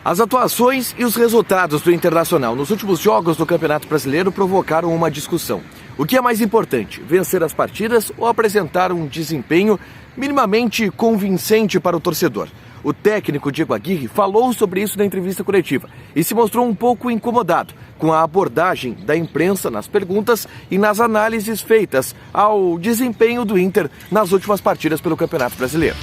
As atuações e os resultados do Internacional nos últimos jogos do Campeonato Brasileiro provocaram uma discussão. O que é mais importante, vencer as partidas ou apresentar um desempenho minimamente convincente para o torcedor? O técnico Diego Aguirre falou sobre isso na entrevista coletiva e se mostrou um pouco incomodado com a abordagem da imprensa nas perguntas e nas análises feitas ao desempenho do Inter nas últimas partidas pelo Campeonato Brasileiro.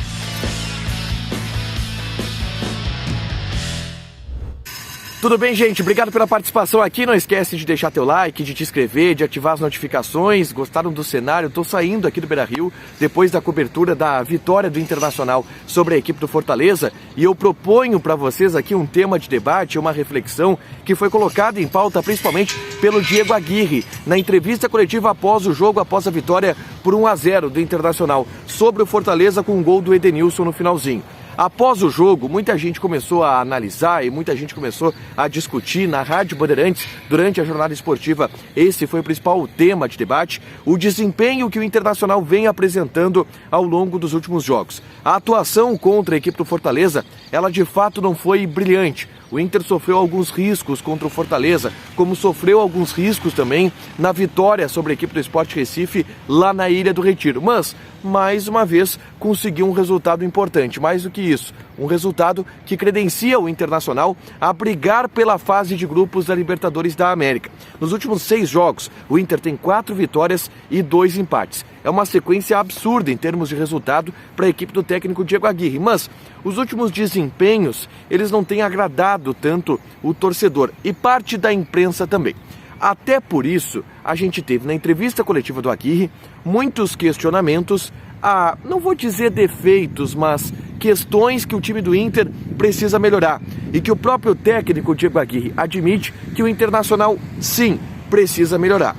Tudo bem, gente? Obrigado pela participação aqui. Não esquece de deixar teu like, de te inscrever, de ativar as notificações. Gostaram do cenário? Estou saindo aqui do Beira-Rio depois da cobertura da vitória do Internacional sobre a equipe do Fortaleza e eu proponho para vocês aqui um tema de debate, uma reflexão que foi colocada em pauta principalmente pelo Diego Aguirre na entrevista coletiva após o jogo, após a vitória por 1-0 do Internacional sobre o Fortaleza com um gol do Edenilson no finalzinho. Após o jogo, muita gente começou a analisar e muita gente começou a discutir na Rádio Bandeirantes durante a jornada esportiva. Esse foi o principal tema de debate, o desempenho que o Internacional vem apresentando ao longo dos últimos jogos. A atuação contra a equipe do Fortaleza, ela de fato não foi brilhante. O Inter sofreu alguns riscos contra o Fortaleza, como sofreu alguns riscos também na vitória sobre a equipe do Sport Recife lá na Ilha do Retiro. Mas, mais uma vez, conseguiu um resultado importante. Mais do que isso, um resultado que credencia o Internacional a brigar pela fase de grupos da Libertadores da América. Nos últimos 6 jogos, o Inter tem 4 vitórias e 2 empates. É uma sequência absurda em termos de resultado para a equipe do técnico Diego Aguirre, mas os últimos desempenhos, eles não têm agradado tanto o torcedor e parte da imprensa também. Até por isso, a gente teve na entrevista coletiva do Aguirre muitos questionamentos a, não vou dizer defeitos, mas questões que o time do Inter precisa melhorar e que o próprio técnico Diego Aguirre admite que o Internacional, sim, precisa melhorar.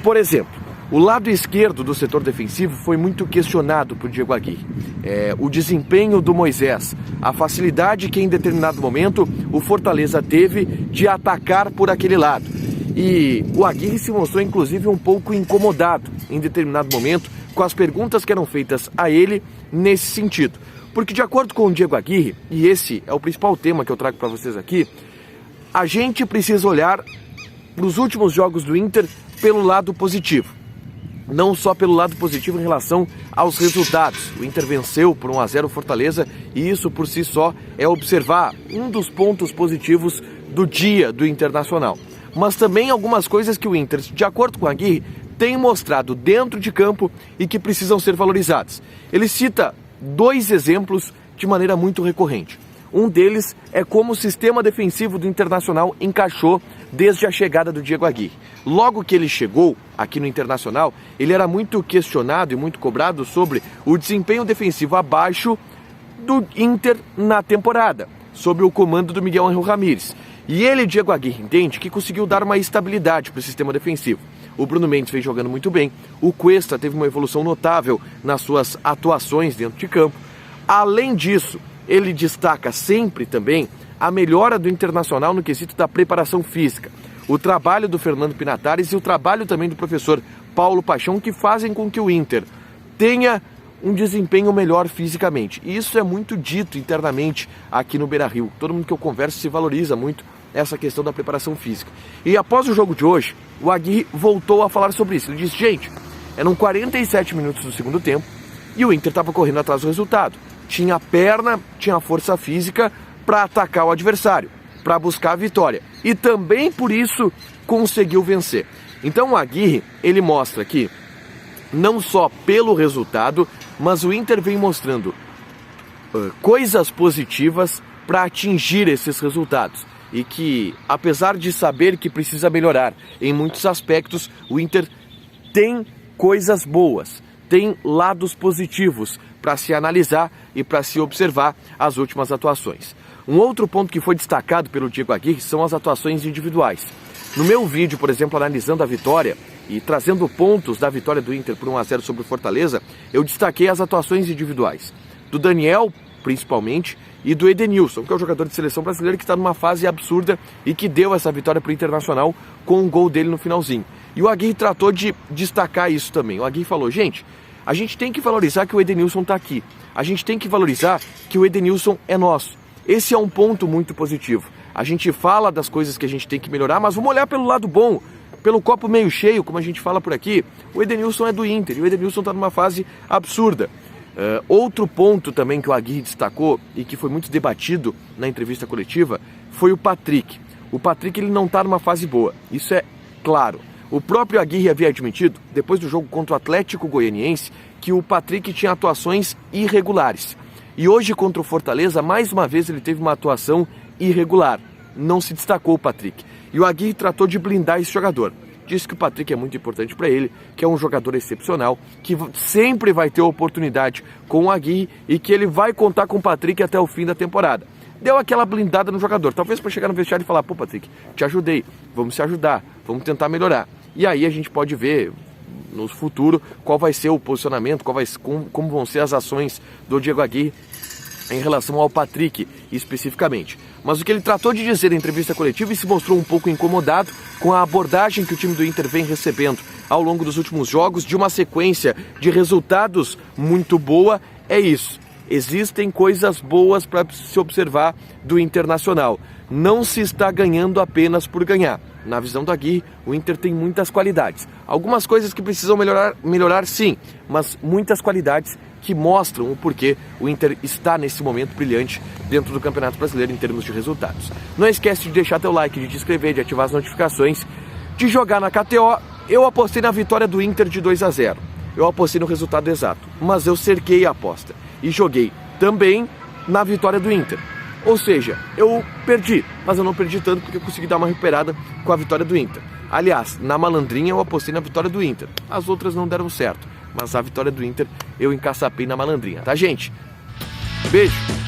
Por exemplo, o lado esquerdo do setor defensivo foi muito questionado por Diego Aguirre. O desempenho do Moisés, a facilidade que em determinado momento o Fortaleza teve de atacar por aquele lado. E o Aguirre se mostrou inclusive um pouco incomodado em determinado momento com as perguntas que eram feitas a ele nesse sentido. Porque de acordo com o Diego Aguirre, e esse é o principal tema que eu trago para vocês aqui, a gente precisa olhar para os últimos jogos do Inter pelo lado positivo. Não só pelo lado positivo em relação aos resultados. O Inter venceu por 1-0 o Fortaleza e isso por si só é observar um dos pontos positivos do dia do Internacional. Mas também algumas coisas que o Inter, de acordo com a Aguirre, tem mostrado dentro de campo e que precisam ser valorizadas. Ele cita 2 exemplos de maneira muito recorrente. Um deles é como o sistema defensivo do Internacional encaixou desde a chegada do Diego Aguirre. Logo que ele chegou aqui no Internacional, ele era muito questionado e muito cobrado sobre o desempenho defensivo abaixo do Inter na temporada, sob o comando do Miguel Ángel Ramírez. E ele, Diego Aguirre, entende que conseguiu dar uma estabilidade para o sistema defensivo. O Bruno Mendes vem jogando muito bem, o Cuesta teve uma evolução notável nas suas atuações dentro de campo. Além disso, ele destaca sempre também a melhora do Internacional no quesito da preparação física. O trabalho do Fernando Pinatares e o trabalho também do professor Paulo Paixão que fazem com que o Inter tenha um desempenho melhor fisicamente. E isso é muito dito internamente aqui no Beira-Rio. Todo mundo que eu converso se valoriza muito essa questão da preparação física. E após o jogo de hoje, o Aguirre voltou a falar sobre isso. Ele disse, gente, eram 47 minutos do segundo tempo e o Inter estava correndo atrás do resultado. Tinha perna, tinha força física para atacar o adversário, para buscar a vitória. E também por isso conseguiu vencer. Então o Aguirre, ele mostra que não só pelo resultado, mas o Inter vem mostrando coisas positivas para atingir esses resultados. E que, apesar de saber que precisa melhorar em muitos aspectos, o Inter tem coisas boas, tem lados positivos para se analisar e para se observar as últimas atuações. Um outro ponto que foi destacado pelo Diego Aguirre são as atuações individuais. No meu vídeo, por exemplo, analisando a vitória e trazendo pontos da vitória do Inter por 1-0 sobre o Fortaleza, eu destaquei as atuações individuais do Daniel, principalmente, e do Edenilson, que é o jogador de seleção brasileira que está numa fase absurda e que deu essa vitória para o Internacional com um gol dele no finalzinho. E o Aguirre tratou de destacar isso também. O Aguirre falou, gente, a gente tem que valorizar que o Edenilson está aqui. A gente tem que valorizar que o Edenilson é nosso. Esse é um ponto muito positivo. A gente fala das coisas que a gente tem que melhorar, mas vamos olhar pelo lado bom, pelo copo meio cheio, como a gente fala por aqui. O Edenilson é do Inter e o Edenilson está numa fase absurda. Outro ponto também que o Aguirre destacou e que foi muito debatido na entrevista coletiva foi o Patrick. O Patrick ele não está numa fase boa, isso é claro. O próprio Aguirre havia admitido, depois do jogo contra o Atlético Goianiense, que o Patrick tinha atuações irregulares. E hoje contra o Fortaleza, mais uma vez ele teve uma atuação irregular. Não se destacou o Patrick. E o Aguirre tratou de blindar esse jogador. Disse que o Patrick é muito importante para ele, que é um jogador excepcional, que sempre vai ter oportunidade com o Aguirre e que ele vai contar com o Patrick até o fim da temporada. Deu aquela blindada no jogador, talvez para chegar no vestiário e falar: pô, Patrick, te ajudei, vamos se ajudar, vamos tentar melhorar. E aí a gente pode ver no futuro qual vai ser o posicionamento, como vão ser as ações do Diego Aguirre em relação ao Patrick especificamente. Mas o que ele tratou de dizer na entrevista coletiva e se mostrou um pouco incomodado com a abordagem que o time do Inter vem recebendo ao longo dos últimos jogos, de uma sequência de resultados muito boa, é isso. Existem coisas boas para se observar do Internacional. Não se está ganhando apenas por ganhar. Na visão do Aguirre, o Inter tem muitas qualidades. Algumas coisas que precisam melhorar sim, mas muitas qualidades que mostram o porquê o Inter está nesse momento brilhante dentro do Campeonato Brasileiro em termos de resultados. Não esquece de deixar teu like, de te inscrever, de ativar as notificações, de jogar na KTO. Eu apostei na vitória do Inter de 2-0. Eu apostei no resultado exato, mas eu cerquei a aposta e joguei também na vitória do Inter. Ou seja, eu perdi, mas eu não perdi tanto porque eu consegui dar uma recuperada com a vitória do Inter. Aliás, na malandrinha eu apostei na vitória do Inter. As outras não deram certo, mas a vitória do Inter eu encaçapei na malandrinha, tá, gente? Beijo!